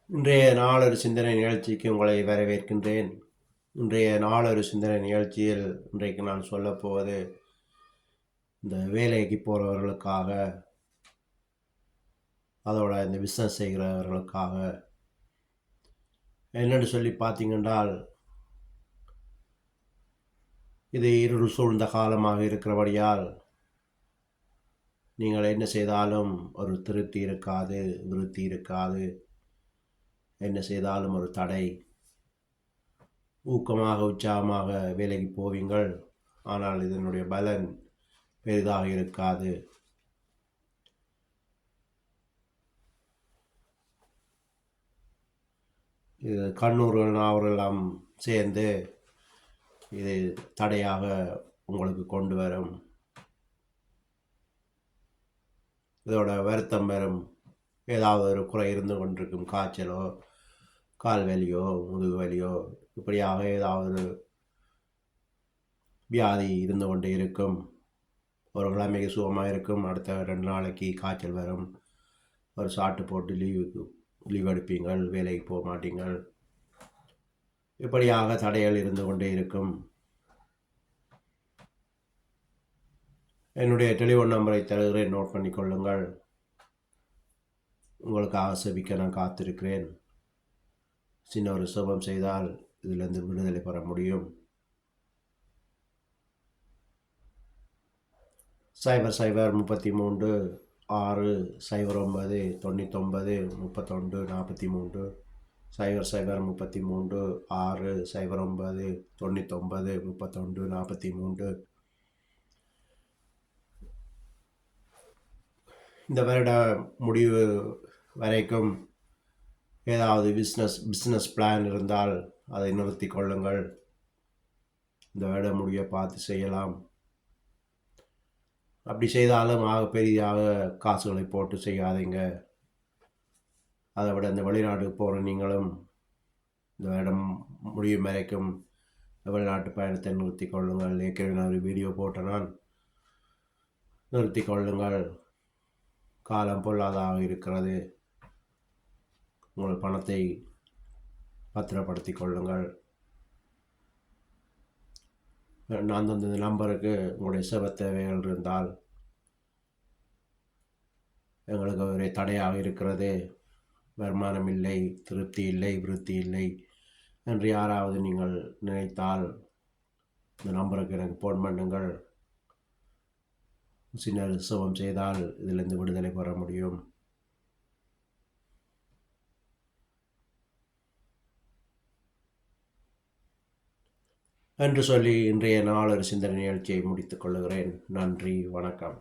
இன்றைய நாளொரு சிந்தனை நிகழ்ச்சிக்கு உங்களை வரவேற்கின்றேன். இன்றைய நாளொரு சிந்தனை நிகழ்ச்சியில் இன்றைக்கு நான் சொல்லப்போவது இந்த வேலைக்கு போகிறவர்களுக்காக, அதோட இந்த பிஸ்னஸ் செய்கிறவர்களுக்காக. என்னென்னு சொல்லி பார்த்தீங்கன்றால், இது இருள் சூழ்ந்த காலமாக இருக்கிறபடியால் நீங்கள் என்ன செய்தாலும் ஒரு திருப்தி இருக்காது, விருத்தி இருக்காது. என்ன செய்தாலும் ஒரு தடை. ஊக்கமாக உற்சாகமாக வேலைக்கு போவீங்கள், ஆனால் இதனுடைய பலன் பெரிதாக இருக்காது. இது கண்ணூர்கள் நாவரெல்லாம் சேர்ந்து இது தடையாக உங்களுக்கு கொண்டு வரும். இதோட வருத்தம் வரும். ஏதாவது ஒரு குறை இருந்து கொண்டிருக்கும். காய்ச்சலோ, கால் வலியோ, முதுகு வலியோ, இப்படியாக ஏதாவது வியாதி இருந்து கொண்டே இருக்கும். ஒரு கிழமைக்கு சுகமாக இருக்கும், அடுத்த 2 நாளைக்கு காய்ச்சல் வரும். ஒரு சாட்டு போட்டு லீவ் எடுப்பீங்கள், வேலைக்கு போக மாட்டீங்கள். இப்படியாக தடைகள் இருந்து கொண்டே இருக்கும். என்னுடைய டெலிஃபோன் நம்பரை தருகிறேன், நோட் பண்ணி கொள்ளுங்கள். உங்களுக்காக செபிக்க நான் காத்திருக்கிறேன். சின்ன ஒரு சுபம் செய்தால் இதிலிருந்து விடுதலை பெற முடியும். 0033 609 99 31 43 0033 609 99 31 43. இந்த வருட முடிவு வரைக்கும் ஏதாவது பிஸ்னஸ் பிளான் இருந்தால் அதை நிறுத்தி கொள்ளுங்கள். இந்த வருட முடிவை பார்த்து செய்யலாம். அப்படி செய்தாலும் பெரிதாக காசுகளை போட்டு செய்யாதீங்க. அதை விட இந்த வெளிநாடு போகிற நீங்களும் இந்த வருடம் முடியும் வரைக்கும் வெளிநாட்டு பயணத்தை நிறுத்தி கொள்ளுங்கள். ஏற்கனவே நான் ஒரு வீடியோ போட்டேன், நான் நிறுத்தி கொள்ளுங்கள். காலம் பொல்லாததாக இருக்கிறது. உங்கள் பணத்தை பத்திரப்படுத்தி கொள்ளுங்கள். அந்தந்த நம்பருக்கு உங்களுடைய சேவை தேவைகள் இருந்தால், எங்களுக்கு ஒரே தடையாக இருக்கிறது, வருமானம் இல்லை, திருப்தி இல்லை, விருத்தி இல்லை என்று யாராவது நீங்கள் நினைத்தால் இந்த நம்பருக்கு எனக்கு ஃபோன் பண்ணுங்கள். சின்ன சுபம் செய்தால் இதிலிருந்து விடுதலை பெற முடியும். என்று சொல்லி இன்றைய நாளொரு சிந்தனை நிகழ்ச்சியை முடித்துக் கொள்கிறேன். நன்றி, வணக்கம்.